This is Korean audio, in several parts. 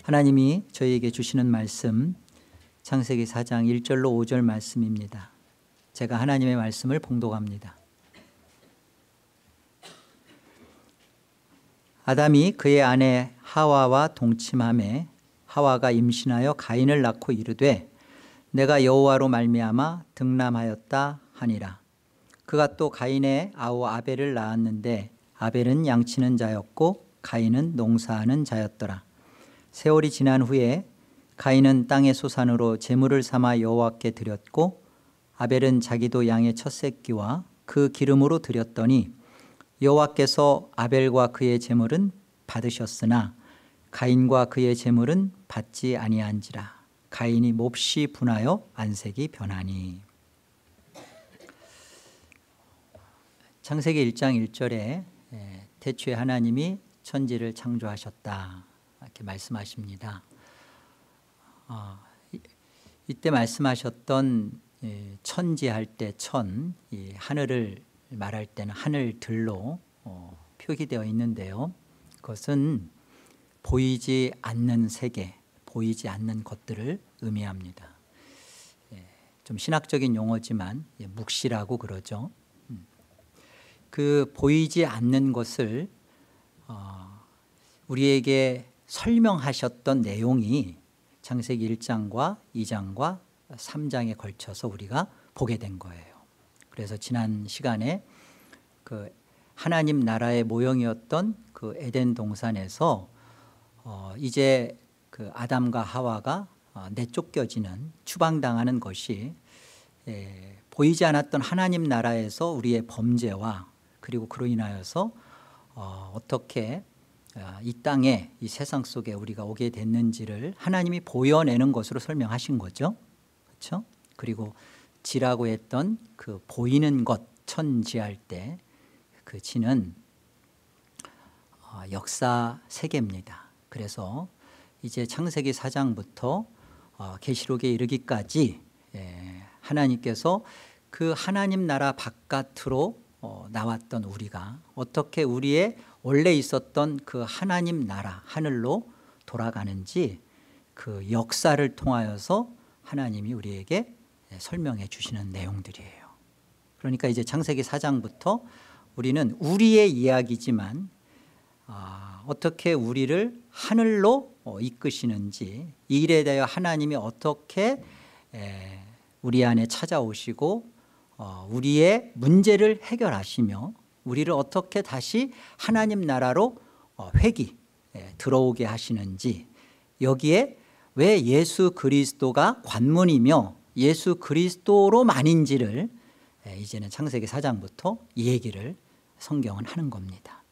하나님이 저희에게 주시는 말씀 창세기 4장 1절로 5절 말씀입니다. 제가 하나님의 말씀을 봉독합니다. 아담이 그의 아내 하와와 동침하매 하와가 임신하여 가인을 낳고 이르되 내가 여호와로 말미암아 득남하였다 하니라. 그가 또 가인의 아우 아벨을 낳았는데 아벨은 양치는 자였고 가인은 농사하는 자였더라. 세월이 지난 후에 가인은 땅의 소산으로 제물을 삼아 여호와께 드렸고 아벨은 자기도 양의 첫 새끼와 그 기름으로 드렸더니 여호와께서 아벨과 그의 제물은 받으셨으나 가인과 그의 제물은 받지 아니한지라. 가인이 몹시 분하여 안색이 변하니. 창세기 1장 1절에 태초에 하나님이 천지를 창조하셨다 이렇게 말씀하십니다. 이때 말씀하셨던 천지할 때 천, 이 하늘을 말할 때는 하늘들로 표기되어 있는데요. 그것은 보이지 않는 세계, 보이지 않는 것들을 의미합니다. 좀 신학적인 용어지만 묵시라고 그러죠. 그 보이지 않는 것을 우리에게 설명하셨던 내용이 창세기 1장과 2장과 3장에 걸쳐서 우리가 보게 된 거예요. 그래서 지난 시간에 그 하나님 나라의 모형이었던 그 에덴 동산에서 이제 그 아담과 하와가 내쫓겨지는 추방당하는 것이 보이지 않았던 하나님 나라에서 우리의 범죄와 그리고 그로 인하여서 어떻게 이 땅에 이 세상 속에 우리가 오게 됐는지를 하나님이 보여내는 것으로 설명하신 거죠. 그렇죠? 그리고 지라고 했던 그 보이는 것 천지할 때 그 지는 역사 세계입니다. 그래서 이제 창세기 4장부터 계시록에 이르기까지 하나님께서 그 하나님 나라 바깥으로 나왔던 우리가 어떻게 우리의 원래 있었던 그 하나님 나라 하늘로 돌아가는지 그 역사를 통하여서 하나님이 우리에게 설명해 주시는 내용들이에요. 그러니까 이제 창세기 4장부터 우리는 우리의 이야기지만 어떻게 우리를 하늘로 이끄시는지 이 일에 대하여 하나님이 어떻게 우리 안에 찾아오시고 우리의 문제를 해결하시며 우리를 어떻게 다시 하나님 나라로 회귀 들어오게 하시는지 여기에 왜 예수 그리스도가 관문이며 예수 그리스도로만인지를 이제는 창세기 4장부터 이 얘기를 성경은 하는 겁니다.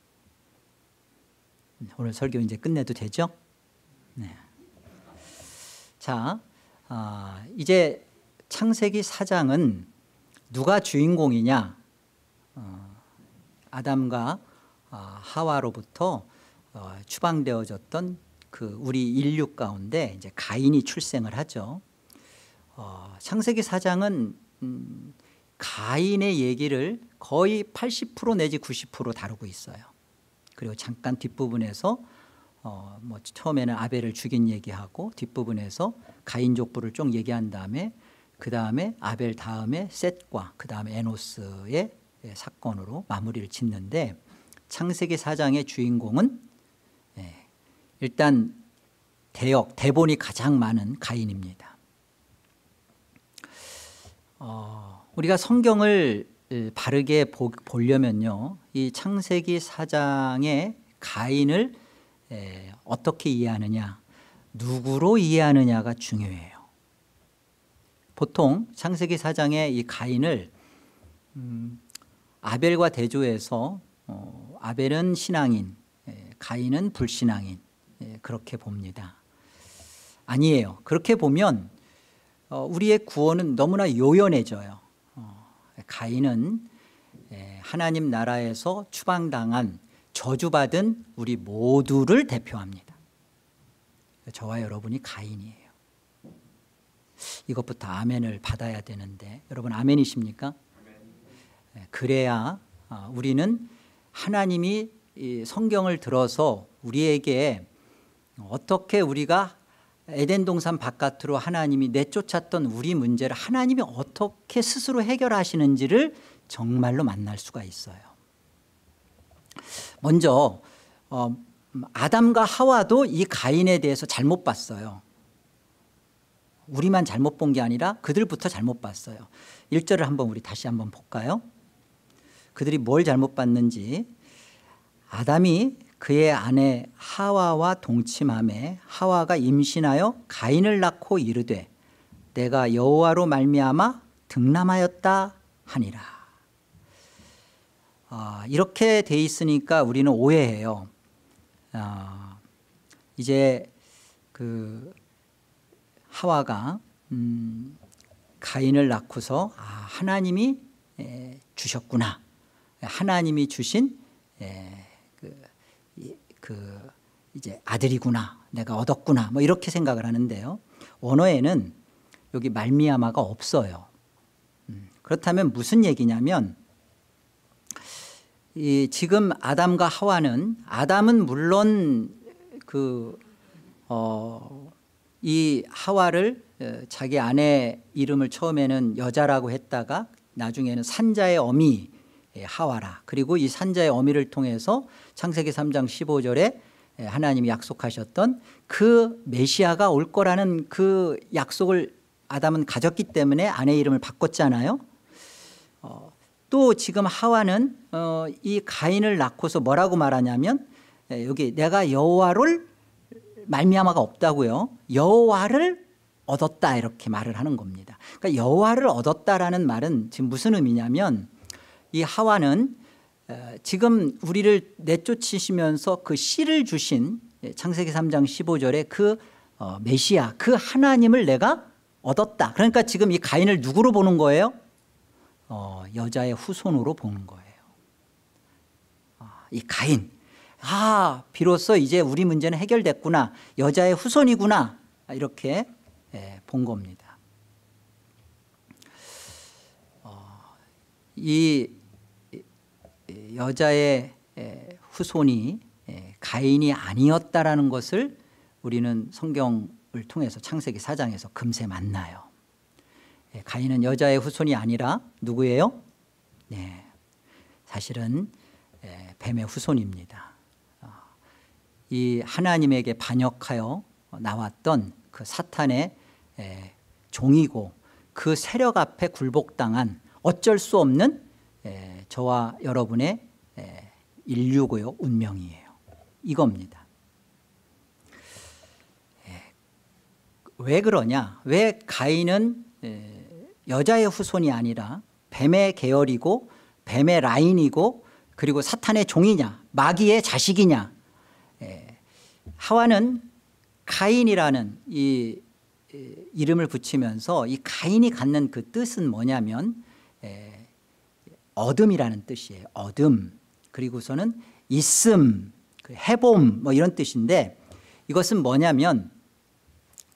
오늘 설교 이제 끝내도 되죠? 네. 자, 이제 창세기 4장은 누가 주인공이냐? 아담과 하와로부터 추방되어졌던 그 우리 인류 가운데 이제 가인이 출생을 하죠. 창세기 4장은 가인의 얘기를 거의 80% 내지 90% 다루고 있어요. 그리고 잠깐 뒷부분에서 뭐 처음에는 아벨을 죽인 얘기하고 뒷부분에서 가인 족보를 좀 얘기한 다음에 그 다음에 아벨 다음에 셋과 그 다음에 에노스의 사건으로 마무리를 짓는데 창세기 4장의 주인공은 일단 대본이 가장 많은 가인입니다. 우리가 성경을 바르게 보려면요 이 창세기 4장의 가인을 어떻게 이해하느냐 누구로 이해하느냐가 중요해요. 보통 창세기 4장의 이 가인을 아벨과 대조해서 아벨은 신앙인 가인은 불신앙인 그렇게 봅니다. 아니에요. 그렇게 보면 우리의 구원은 너무나 요연해져요. 가인은 하나님 나라에서 추방당한 저주받은 우리 모두를 대표합니다. 저와 여러분이 가인이에요. 이것부터 아멘을 받아야 되는데 여러분 아멘이십니까? 그래야 우리는 하나님이 성경을 들어서 우리에게 어떻게 우리가 에덴 동산 바깥으로 하나님이 내쫓았던 우리 문제를 하나님이 어떻게 스스로 해결하시는지를 정말로 만날 수가 있어요. 먼저 아담과 하와도 이 가인에 대해서 잘못 봤어요. 우리만 잘못 본 게 아니라 그들부터 잘못 봤어요. 1절을 한번 우리 다시 한번 볼까요? 그들이 뭘 잘못 봤는지. 아담이 그의 아내 하와와 동침하매 하와가 임신하여 가인을 낳고 이르되 내가 여호와로 말미암아 등남하였다 하니라. 이렇게 돼 있으니까 우리는 오해해요. 이제 그 하와가 가인을 낳고서 하나님이 주셨구나. 하나님이 주신 이제 아들이구나. 내가 얻었구나. 뭐 이렇게 생각을 하는데요. 원어에는 여기 말미암아가 없어요. 그렇다면 무슨 얘기냐면 지금 아담과 하와는 아담은 물론 이 하와를 자기 아내 이름을 처음에는 여자라고 했다가 나중에는 산자의 어미 하와라. 그리고 이 산자의 어미를 통해서 창세기 3장 15절에 하나님이 약속하셨던 그 메시아가 올 거라는 그 약속을 아담은 가졌기 때문에 아내 이름을 바꿨잖아요. 또 지금 하와는 이 가인을 낳고서 뭐라고 말하냐면 여기 내가 여호와를 말미암아가 없다고요. 여호와를 얻었다 이렇게 말을 하는 겁니다. 그러니까 여호와를 얻었다라는 말은 지금 무슨 의미냐면 이 하와는 지금 우리를 내쫓으시면서 그 씨를 주신 창세기 3장 15절에 그 메시아 그 하나님을 내가 얻었다. 그러니까 지금 이 가인을 누구로 보는 거예요? 여자의 후손으로 보는 거예요. 이 가인 비로소 이제 우리 문제는 해결됐구나. 여자의 후손이구나. 이렇게 본 겁니다. 이 여자의 후손이 가인이 아니었다라는 것을 우리는 성경을 통해서 창세기 4장에서 금세 만나요. 가인은 여자의 후손이 아니라 누구예요? 네, 사실은 뱀의 후손입니다. 이 하나님에게 반역하여 나왔던 그 사탄의 종이고 그 세력 앞에 굴복당한 어쩔 수 없는 저와 여러분의 인류고요, 운명이에요. 이겁니다. 왜 그러냐? 왜 가인은 여자의 후손이 아니라 뱀의 계열이고 뱀의 라인이고 그리고 사탄의 종이냐, 마귀의 자식이냐? 하와는 가인이라는 이 이름을 붙이면서 이 가인이 갖는 그 뜻은 뭐냐면 어둠이라는 뜻이에요. 어둠. 그리고서는 있음, 해봄 뭐 이런 뜻인데 이것은 뭐냐면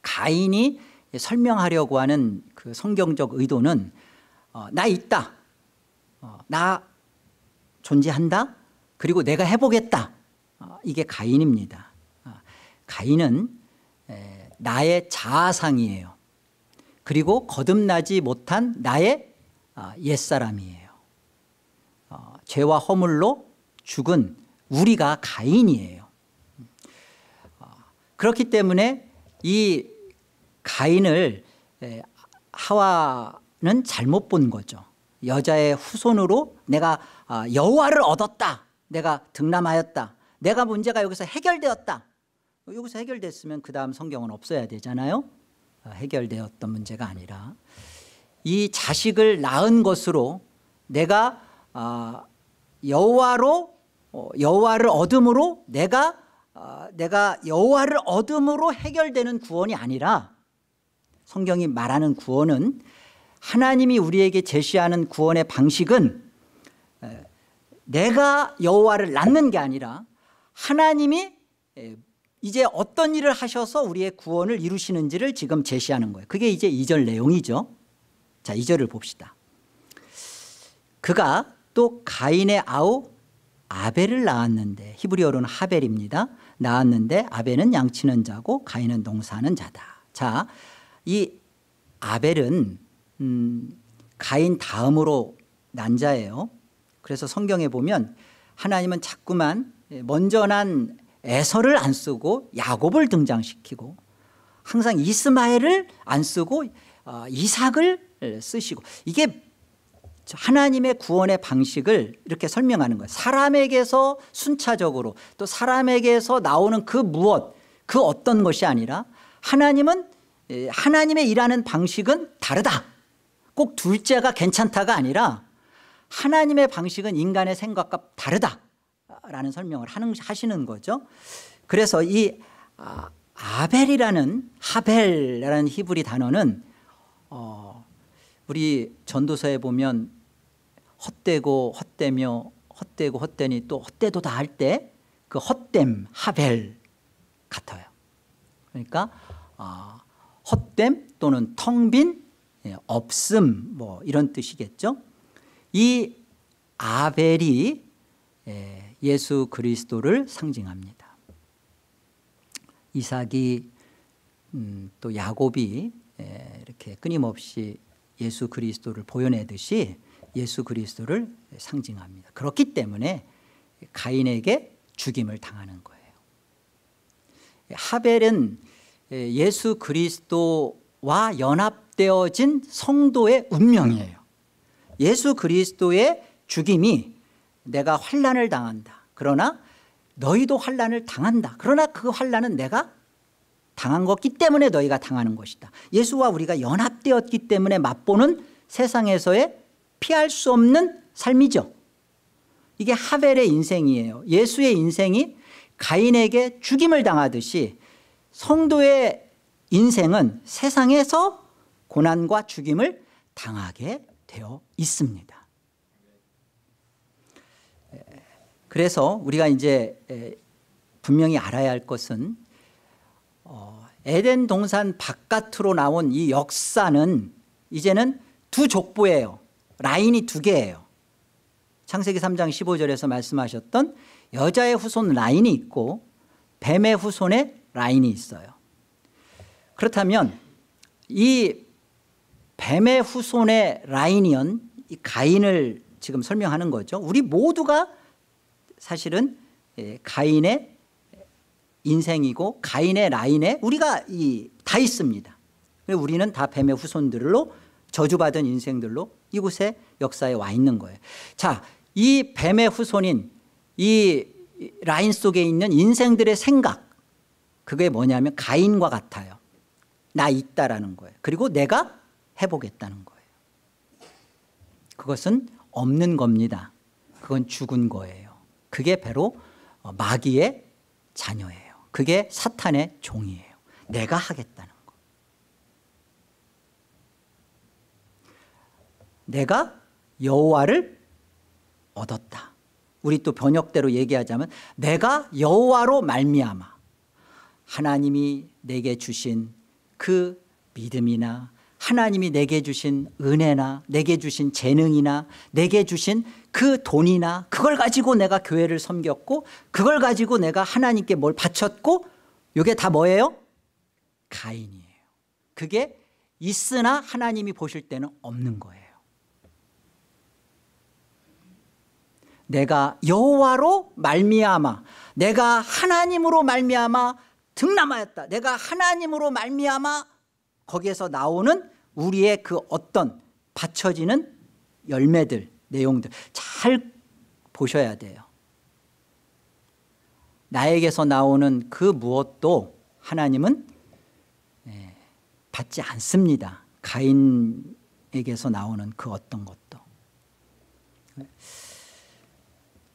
가인이 설명하려고 하는 그 성경적 의도는 나 있다. 나 존재한다. 그리고 내가 해보겠다. 이게 가인입니다. 가인은 나의 자아상이에요. 그리고 거듭나지 못한 나의 옛사람이에요. 죄와 허물로 죽은 우리가 가인이에요. 그렇기 때문에 이 가인을 하와는 잘못 본 거죠. 여자의 후손으로 내가 여호와를 얻었다. 내가 등남하였다. 내가 문제가 여기서 해결되었다. 여기서 해결됐으면 그 다음 성경은 없어야 되잖아요. 해결되었던 문제가 아니라 이 자식을 낳은 것으로 내가 여호와를 얻음으로 내가 여호와를 얻음으로 해결되는 구원이 아니라 성경이 말하는 구원은 하나님이 우리에게 제시하는 구원의 방식은 내가 여호와를 낳는 게 아니라 하나님이 이제 어떤 일을 하셔서 우리의 구원을 이루시는지를 지금 제시하는 거예요. 그게 이제 2절 내용이죠. 자, 2절을 봅시다. 그가 또 가인의 아우 아벨을 낳았는데 히브리어로는 하벨입니다. 낳았는데 아벨은 양치는 자고 가인은 농사하는 자다. 자, 이 아벨은 가인 다음으로 난 자예요. 그래서 성경에 보면 하나님은 자꾸만 먼저 난 에서를 안 쓰고 야곱을 등장시키고 항상 이스마엘을 안 쓰고 이삭을 쓰시고, 이게 하나님의 구원의 방식을 이렇게 설명하는 거예요. 사람에게서 순차적으로 또 사람에게서 나오는 그 무엇, 그 어떤 것이 아니라 하나님은 하나님의 일하는 방식은 다르다. 꼭 둘째가 괜찮다가 아니라 하나님의 방식은 인간의 생각과 다르다라는 설명을 하시는 거죠. 그래서 이 아벨이라는 하벨이라는 히브리 단어는 우리 전도서에 보면 헛되고 헛되며 헛되고 헛되니 또 헛되도다 할 때 그 헛됨 하벨 같아요. 그러니까 헛됨 또는 텅빈, 없음, 뭐 이런 뜻이겠죠. 이 아벨이 예수 그리스도를 상징합니다. 이삭이 또 야곱이 이렇게 끊임없이 예수 그리스도를 보여내듯이 예수 그리스도를 상징합니다. 그렇기 때문에 가인에게 죽임을 당하는 거예요. 하벨은 예수 그리스도와 연합되어진 성도의 운명이에요. 예수 그리스도의 죽임이 내가 환난을 당한다. 그러나 너희도 환난을 당한다. 그러나 그 환난은 내가 당한 것기 때문에 너희가 당하는 것이다. 예수와 우리가 연합되었기 때문에 맛보는 세상에서의 피할 수 없는 삶이죠. 이게 하벨의 인생이에요. 예수의 인생이 가인에게 죽임을 당하듯이 성도의 인생은 세상에서 고난과 죽임을 당하게 되어 있습니다. 그래서 우리가 이제 분명히 알아야 할 것은 에덴 동산 바깥으로 나온 이 역사는 이제는 두 족보예요. 라인이 두 개예요. 창세기 3장 15절에서 말씀하셨던 여자의 후손 라인이 있고 뱀의 후손의 라인이 있어요. 그렇다면 이 뱀의 후손의 라인이온 이 가인을 지금 설명하는 거죠. 우리 모두가 사실은 가인의 인생이고 가인의 라인에 우리가 다 있습니다. 우리는 다 뱀의 후손들로 저주받은 인생들로 이곳에 역사에 와 있는 거예요. 자, 이 뱀의 후손인 이 라인 속에 있는 인생들의 생각, 그게 뭐냐면 가인과 같아요. 나 있다라는 거예요. 그리고 내가 해보겠다는 거예요. 그것은 없는 겁니다. 그건 죽은 거예요. 그게 바로 마귀의 자녀예요. 그게 사탄의 종이에요. 내가 하겠다는 거. 내가 여호와를 얻었다. 우리 또 번역대로 얘기하자면 내가 여호와로 말미암아 하나님이 내게 주신 그 믿음이나 하나님이 내게 주신 은혜나 내게 주신 재능이나 내게 주신 그 돈이나 그걸 가지고 내가 교회를 섬겼고 그걸 가지고 내가 하나님께 뭘 바쳤고 이게 다 뭐예요? 가인이에요. 그게 있으나 하나님이 보실 때는 없는 거예요. 내가 여호와로 말미암아 내가 하나님으로 말미암아 등남하였다. 내가 하나님으로 말미암아 거기에서 나오는 우리의 그 어떤 받쳐지는 열매들 내용들 잘 보셔야 돼요. 나에게서 나오는 그 무엇도 하나님은 받지 않습니다. 가인에게서 나오는 그 어떤 것도.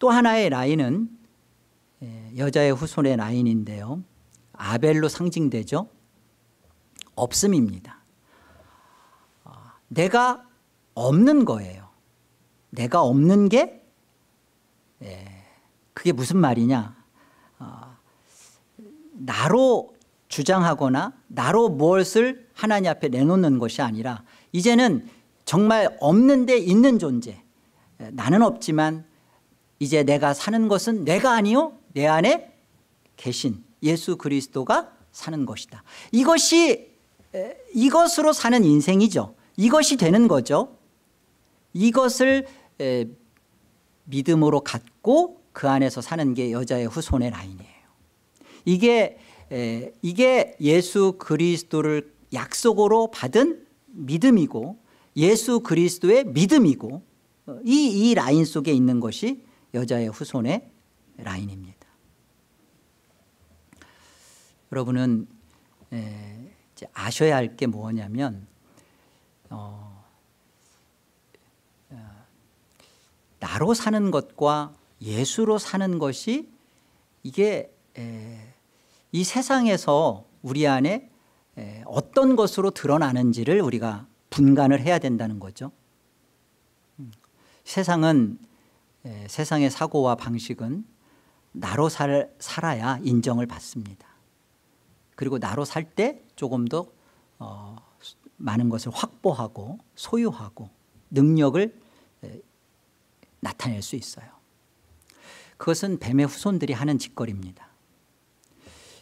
또 하나의 라인은 여자의 후손의 라인인데요. 아벨로 상징되죠. 없음입니다. 내가 없는 거예요. 내가 없는 게 그게 무슨 말이냐. 나로 주장하거나 나로 무엇을 하나님 앞에 내놓는 것이 아니라 이제는 정말 없는데 있는 존재. 나는 없지만 이제 내가 사는 것은 내가 아니요 내 안에 계신 예수 그리스도가 사는 것이다. 이것으로 사는 인생이죠. 이것이 되는 거죠. 이것을 믿음으로 갖고 그 안에서 사는 게 여자의 후손의 라인이에요. 이게 예수 그리스도를 약속으로 받은 믿음이고 예수 그리스도의 믿음이고 이 라인 속에 있는 것이 여자의 후손의 라인입니다. 여러분은 이제 아셔야 할 게 뭐냐면 나로 사는 것과 예수로 사는 것이 이게 이 세상에서 우리 안에 어떤 것으로 드러나는지를 우리가 분간을 해야 된다는 거죠. 세상의 사고와 방식은 나로 살아야 인정을 받습니다. 그리고 나로 살 때 조금 더 많은 것을 확보하고 소유하고 능력을 나타낼 수 있어요. 그것은 뱀의 후손들이 하는 짓거리입니다.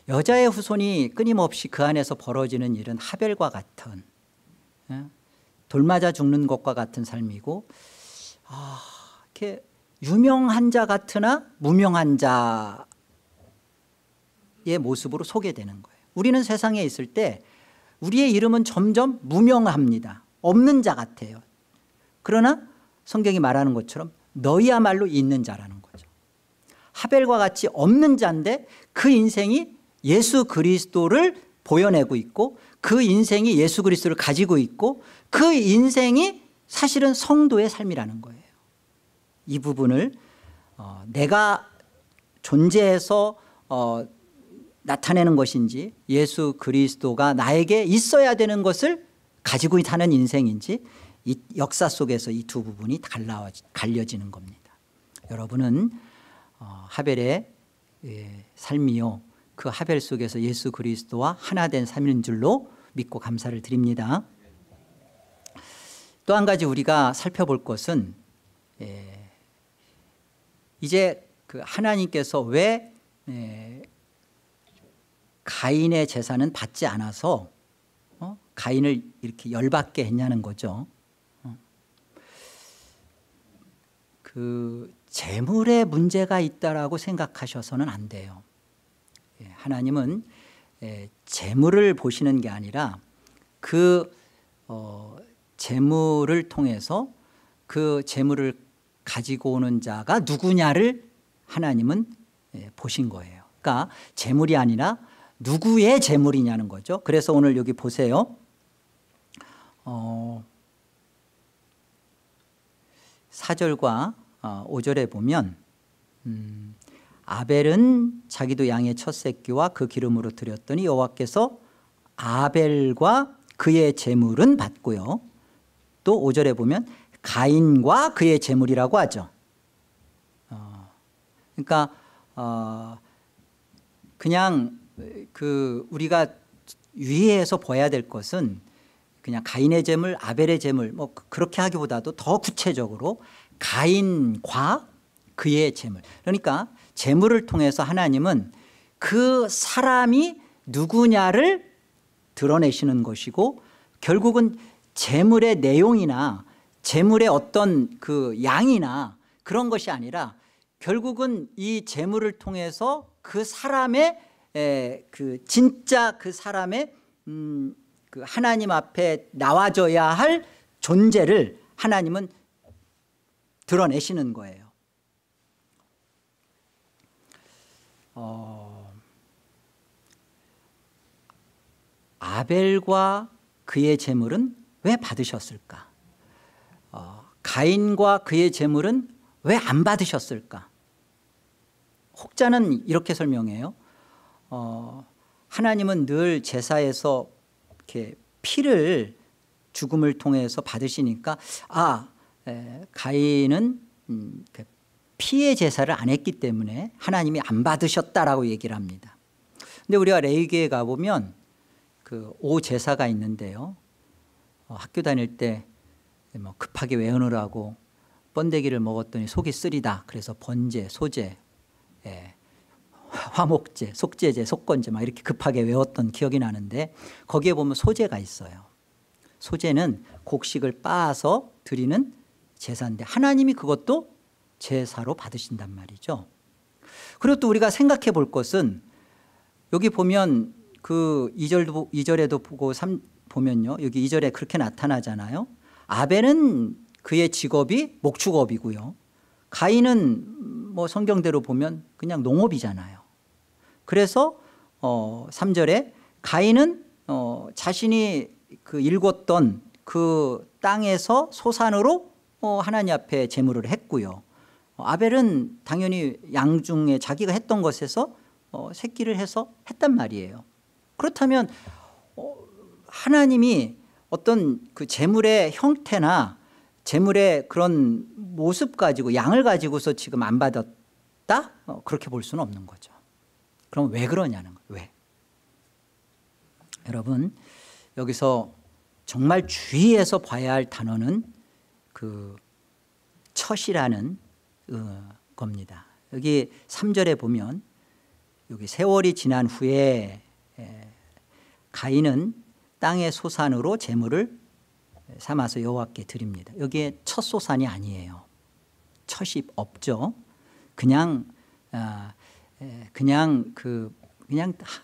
여자의 후손이 끊임없이 그 안에서 벌어지는 일은 하벨과 같은 돌맞아 죽는 것과 같은 삶이고 이렇게 유명한 자 같으나 무명한 자의 모습으로 소개되는 거예요. 우리는 세상에 있을 때 우리의 이름은 점점 무명합니다. 없는 자 같아요. 그러나 성경이 말하는 것처럼 너희야말로 있는 자라는 거죠. 하벨과 같이 없는 자인데 그 인생이 예수 그리스도를 보여내고 있고 그 인생이 예수 그리스도를 가지고 있고 그 인생이 사실은 성도의 삶이라는 거예요. 이 부분을 내가 존재해서 나타내는 것인지 예수 그리스도가 나에게 있어야 되는 것을 가지고 사는 인생인지 이 역사 속에서 이 두 부분이 갈려지는 겁니다. 여러분은 하벨의 삶이요 그 하벨 속에서 예수 그리스도와 하나 된 삶인 줄로 믿고 감사를 드립니다. 또 한 가지 우리가 살펴볼 것은 이제 그 하나님께서 왜 가인의 제사는 받지 않아서 가인을 이렇게 열받게 했냐는 거죠. 그 재물에 문제가 있다라고 생각하셔서는 안 돼요. 하나님은 재물을 보시는 게 아니라 그 재물을 통해서 그 재물을 가지고 오는 자가 누구냐를 하나님은 보신 거예요. 그러니까 재물이 아니라 누구의 재물이냐는 거죠. 그래서 오늘 여기 보세요. 4절과 5절에 보면 아벨은 자기도 양의 첫 새끼와 그 기름으로 드렸더니 여호와께서 아벨과 그의 재물은 받고요. 또 5절에 보면 가인과 그의 재물이라고 하죠. 그러니까 그냥 그 우리가 유의해서 봐야 될 것은 그냥 가인의 재물, 아벨의 재물 뭐 그렇게 하기보다도 더 구체적으로 가인과 그의 재물. 그러니까 재물을 통해서 하나님은 그 사람이 누구냐를 드러내시는 것이고 결국은 재물의 내용이나 재물의 어떤 그 양이나 그런 것이 아니라 결국은 이 재물을 통해서 그 사람의 그 진짜 그 사람의 그 하나님 앞에 나와줘야 할 존재를 하나님은 드러내시는 거예요. 아벨과 그의 재물은 왜 받으셨을까? 가인과 그의 재물은 왜 안 받으셨을까? 혹자는 이렇게 설명해요. 하나님은 늘 제사에서 이렇게 피를 죽음을 통해서 받으시니까 가인은 피의 제사를 안 했기 때문에 하나님이 안 받으셨다라고 얘기를 합니다. 근데 우리가 레위기에 가보면 그 오제사가 있는데요. 학교 다닐 때 뭐 급하게 외우느라고 번데기를 먹었더니 속이 쓰리다. 그래서 번제, 소제, 화목제, 속죄제, 속건제 막 이렇게 급하게 외웠던 기억이 나는데 거기에 보면 소제가 있어요. 소제는 곡식을 빻아서 드리는 제사인데 하나님이 그것도 제사로 받으신단 말이죠. 그리고 또 우리가 생각해 볼 것은 여기 보면 그 2절에도 보고 보면요. 여기 2절에 그렇게 나타나잖아요. 아벨은 그의 직업이 목축업이고요. 가인은 뭐 성경대로 보면 그냥 농업이잖아요. 그래서 3절에 가인은 자신이 그 일궜던 그 땅에서 소산으로 하나님 앞에 제물을 했고요. 아벨은 당연히 양 중에 자기가 했던 것에서 새끼를 해서 했단 말이에요. 그렇다면 하나님이 어떤 그 제물의 형태나 제물의 그런 모습 가지고 양을 가지고서 지금 안 받았다? 그렇게 볼 수는 없는 거죠. 그럼 왜 그러냐는 거예요. 왜? 여러분 여기서 정말 주의해서 봐야 할 단어는 그 첫 이라는 겁니다. 여기 3절에 보면 여기 세월이 지난 후에 가인은 땅의 소산으로 제물을 삼아서 여호와께 드립니다. 여기에 첫 소산이 아니에요. 첫 없죠. 그냥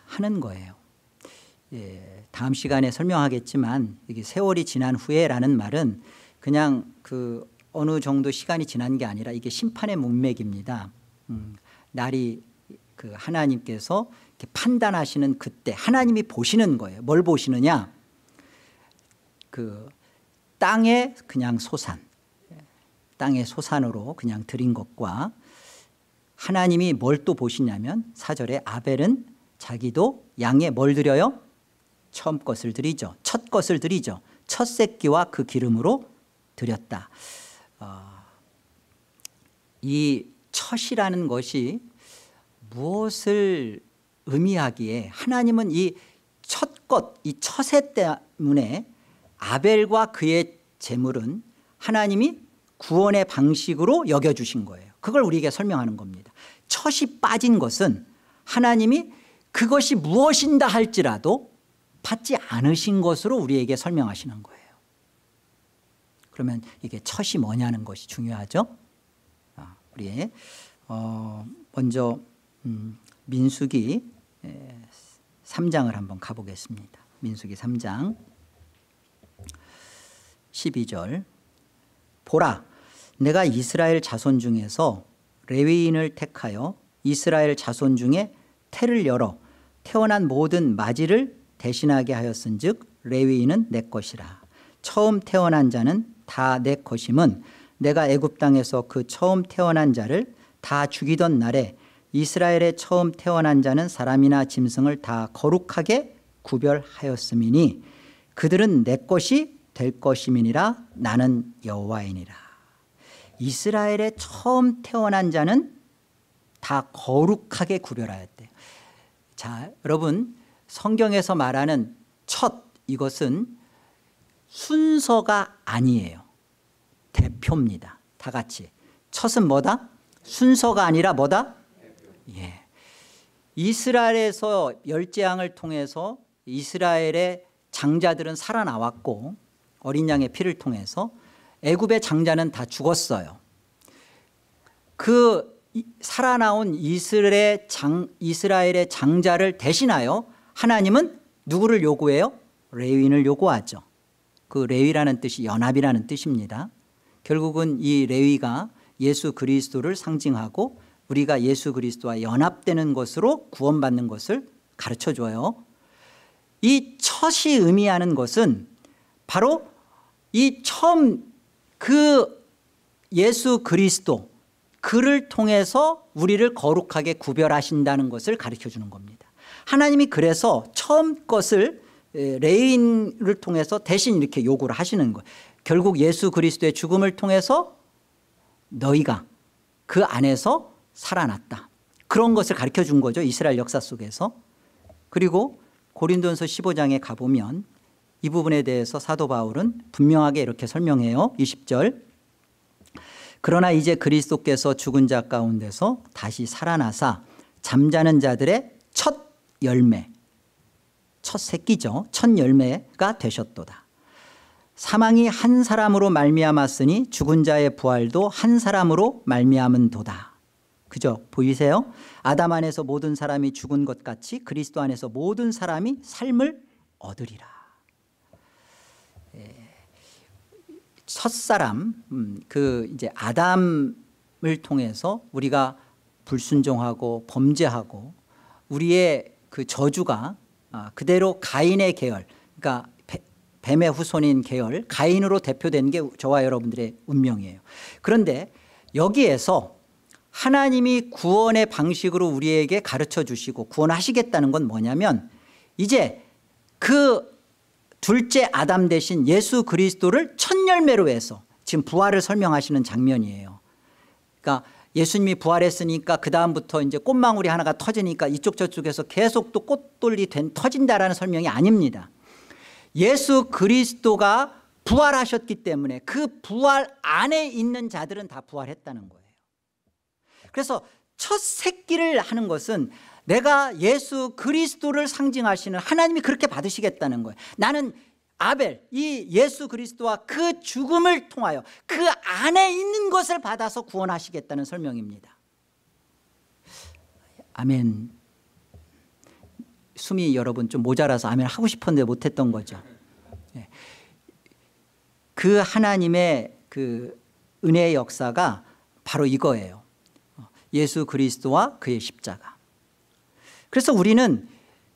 하는 거예요. 다음 시간에 설명하겠지만 여기 세월이 지난 후에라는 말은 그냥 그 어느 정도 시간이 지난 게 아니라 이게 심판의 문맥입니다. 날이 그 하나님께서 이렇게 판단하시는 그때 하나님이 보시는 거예요. 뭘 보시느냐? 그 땅의 그냥 소산, 땅의 소산으로 그냥 드린 것과 하나님이 뭘 또 보시냐면 4절에 아벨은 자기도 양에 뭘 드려요? 처음 것을 드리죠. 첫 것을 드리죠. 첫 새끼와 그 기름으로 드렸다. 이 첫이라는 것이 무엇을 의미하기에 하나님은 이 첫 것, 이 첫의 때문에 아벨과 그의 제물은 하나님이 구원의 방식으로 여겨주신 거예요. 그걸 우리에게 설명하는 겁니다. 첫이 빠진 것은 하나님이 그것이 무엇인가 할지라도 받지 않으신 것으로 우리에게 설명하시는 거예요. 그러면 이게 첫이 뭐냐는 것이 중요하죠. 우리 먼저 민수기 3장을 한번 가보겠습니다. 민수기 3장 12절 보라 내가 이스라엘 자손 중에서 레위인을 택하여 이스라엘 자손 중에 태를 열어 태어난 모든 맞이를 대신하게 하였은즉 레위인은 내 것이라. 처음 태어난 자는 다 내 것임은 내가 애굽 땅에서 그 처음 태어난 자를 다 죽이던 날에 이스라엘의 처음 태어난 자는 사람이나 짐승을 다 거룩하게 구별하였음이니 그들은 내 것이 될 것임이니라. 나는 여호와이니라. 이스라엘의 처음 태어난 자는 다 거룩하게 구별하였대요. 자, 여러분 성경에서 말하는 첫 이것은 순서가 아니에요. 대표입니다. 다 같이. 첫은 뭐다? 순서가 아니라 뭐다? 예. 이스라엘에서 열재앙을 통해서 이스라엘의 장자들은 살아나왔고 어린 양의 피를 통해서 애굽의 장자는 다 죽었어요. 그 살아나온 이스라엘의 장자를 대신하여 하나님은 누구를 요구해요? 레위인을 요구하죠. 그 레위라는 뜻이 연합이라는 뜻입니다. 결국은 이 레위가 예수 그리스도를 상징하고 우리가 예수 그리스도와 연합되는 것으로 구원받는 것을 가르쳐줘요. 이 첫이 의미하는 것은 바로 이 처음 그 예수 그리스도 그를 통해서 우리를 거룩하게 구별하신다는 것을 가르쳐주는 겁니다. 하나님이 그래서 처음 것을 레위인을 통해서 대신 이렇게 요구를 하시는 거예요. 결국 예수 그리스도의 죽음을 통해서 너희가 그 안에서 살아났다. 그런 것을 가르쳐준 거죠. 이스라엘 역사 속에서. 그리고 고린도전서 15장에 가보면 이 부분에 대해서 사도 바울은 분명하게 이렇게 설명해요. 20절 그러나 이제 그리스도께서 죽은 자 가운데서 다시 살아나사 잠자는 자들의 첫 열매, 첫 새끼죠. 첫 열매가 되셨도다. 사망이 한 사람으로 말미암았으니 죽은 자의 부활도 한 사람으로 말미암은도다. 그죠? 보이세요? 아담 안에서 모든 사람이 죽은 것 같이 그리스도 안에서 모든 사람이 삶을 얻으리라. 첫사람, 이제 아담을 통해서 우리가 불순종하고 범죄하고 우리의 그 저주가 그대로 가인의 계열, 그러니까 뱀의 후손인 계열 가인으로 대표된 게 저와 여러분들의 운명이에요. 그런데 여기에서 하나님이 구원의 방식으로 우리에게 가르쳐 주시고 구원하시겠다는 건 뭐냐면 이제 그 둘째 아담 대신 예수 그리스도를 첫 열매로 해서 지금 부활을 설명하시는 장면이에요. 그러니까 예수님이 부활했으니까 그 다음부터 이제 꽃망울이 하나가 터지니까 이쪽 저쪽에서 계속 또 꽃돌이 터진다라는 설명이 아닙니다. 예수 그리스도가 부활하셨기 때문에 그 부활 안에 있는 자들은 다 부활했다는 거예요. 그래서 첫 새끼를 하는 것은 내가 예수 그리스도를 상징하시는 하나님이 그렇게 받으시겠다는 거예요. 나는 아벨, 이 예수 그리스도와 그 죽음을 통하여 그 안에 있는 것을 받아서 구원하시겠다는 설명입니다. 아멘. 숨이 여러분 좀 모자라서 아멘 하고 싶었는데 못했던 거죠. 그 하나님의 그 은혜의 역사가 바로 이거예요. 예수 그리스도와 그의 십자가. 그래서 우리는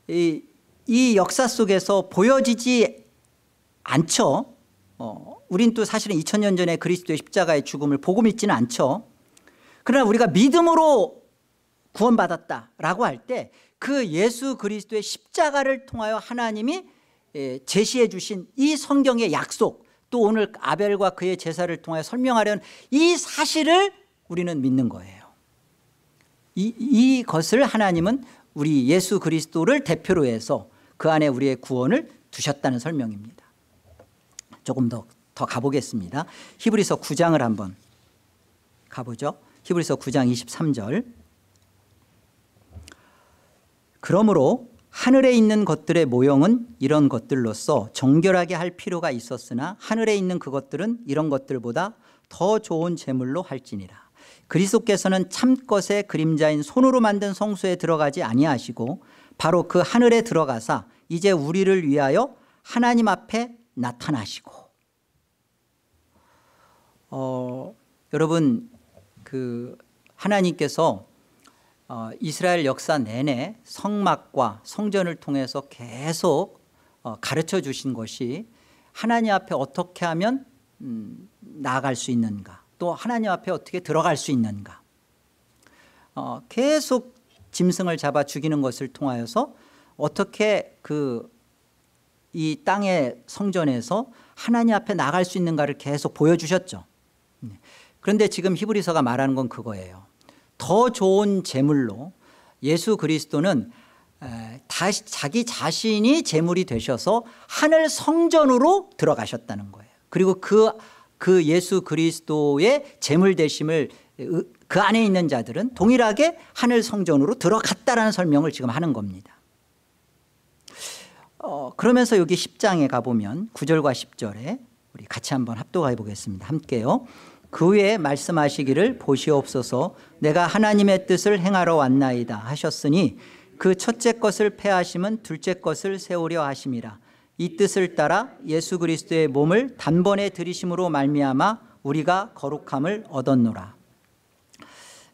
이 역사 속에서 보여지지 않죠. 우린 또 사실은 2000년 전에 그리스도의 십자가의 죽음을 보고 믿지는 않죠. 그러나 우리가 믿음으로 구원받았다라고 할 때 그 예수 그리스도의 십자가를 통하여 하나님이 제시해 주신 이 성경의 약속, 또 오늘 아벨과 그의 제사를 통하여 설명하려는 이 사실을 우리는 믿는 거예요. 이것을 하나님은 우리 예수 그리스도를 대표로 해서 그 안에 우리의 구원을 두셨다는 설명입니다. 조금 더 가보겠습니다. 히브리서 9장을 한번 가보죠. 히브리서 9장 23절. 그러므로 하늘에 있는 것들의 모형은 이런 것들로서 정결하게 할 필요가 있었으나 하늘에 있는 그것들은 이런 것들보다 더 좋은 제물로 할지니라. 그리스도께서는 참것의 그림자인 손으로 만든 성소에 들어가지 아니하시고 바로 그 하늘에 들어가사 이제 우리를 위하여 하나님 앞에 나타나시고. 여러분 그 하나님께서 이스라엘 역사 내내 성막과 성전을 통해서 계속 가르쳐 주신 것이 하나님 앞에 어떻게 하면 나아갈 수 있는가, 또 하나님 앞에 어떻게 들어갈 수 있는가, 계속 짐승을 잡아 죽이는 것을 통하여서 어떻게 이 땅의 성전에서 하나님 앞에 나갈 수 있는가를 계속 보여주셨죠. 그런데 지금 히브리서가 말하는 건 그거예요. 더 좋은 제물로 예수 그리스도는 다시 자기 자신이 제물이 되셔서 하늘 성전으로 들어가셨다는 거예요. 그리고 그 예수 그리스도의 제물 되심을 그 안에 있는 자들은 동일하게 하늘 성전으로 들어갔다라는 설명을 지금 하는 겁니다. 그러면서 여기 10장에 가보면 9절과 10절에 우리 같이 한번 합독해 보겠습니다. 함께요. 그 후에 말씀하시기를 보시옵소서 내가 하나님의 뜻을 행하러 왔나이다 하셨으니 그 첫째 것을 폐하심은 둘째 것을 세우려 하심이라. 이 뜻을 따라 예수 그리스도의 몸을 단번에 들이심으로 말미암아 우리가 거룩함을 얻었노라.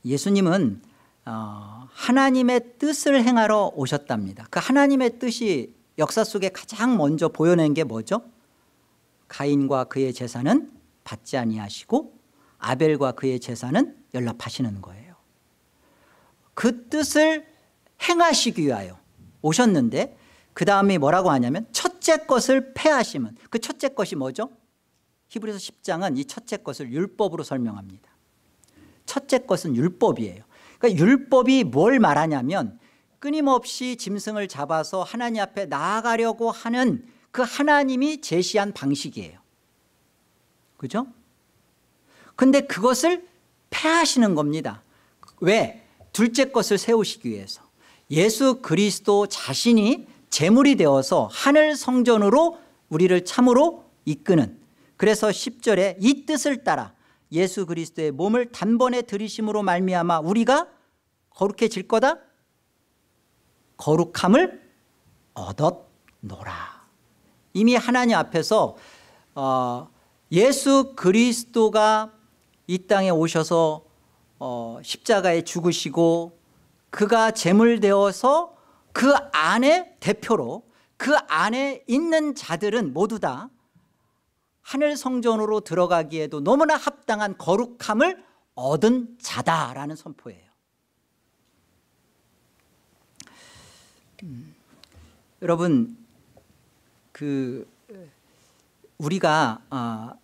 예수님은 하나님의 뜻을 행하러 오셨답니다. 그 하나님의 뜻이 역사 속에 가장 먼저 보여낸 게 뭐죠? 가인과 그의 제사는 받지 아니하시고 아벨과 그의 제사는 연락하시는 거예요. 그 뜻을 행하시기 위하여 오셨는데 그 다음에 뭐라고 하냐면 첫째 것을 폐하심은, 그 첫째 것이 뭐죠? 히브리서 10장은 이 첫째 것을 율법으로 설명합니다. 첫째 것은 율법이에요. 그러니까 율법이 뭘 말하냐면 끊임없이 짐승을 잡아서 하나님 앞에 나아가려고 하는 그 하나님이 제시한 방식이에요. 그죠? 근데 그것을 폐하시는 겁니다. 왜? 둘째 것을 세우시기 위해서 예수 그리스도 자신이 제물이 되어서 하늘 성전으로 우리를 참으로 이끄는, 그래서 10절에 이 뜻을 따라 예수 그리스도의 몸을 단번에 들이심으로 말미암아 우리가 거룩해질 거다, 거룩함을 얻었노라. 이미 하나님 앞에서 예수 그리스도가 이 땅에 오셔서 십자가에 죽으시고 그가 제물되어서 그 안에 대표로 그 안에 있는 자들은 모두 다 하늘 성전으로 들어가기에도 너무나 합당한 거룩함을 얻은 자다라는 선포예요. 여러분, 우리가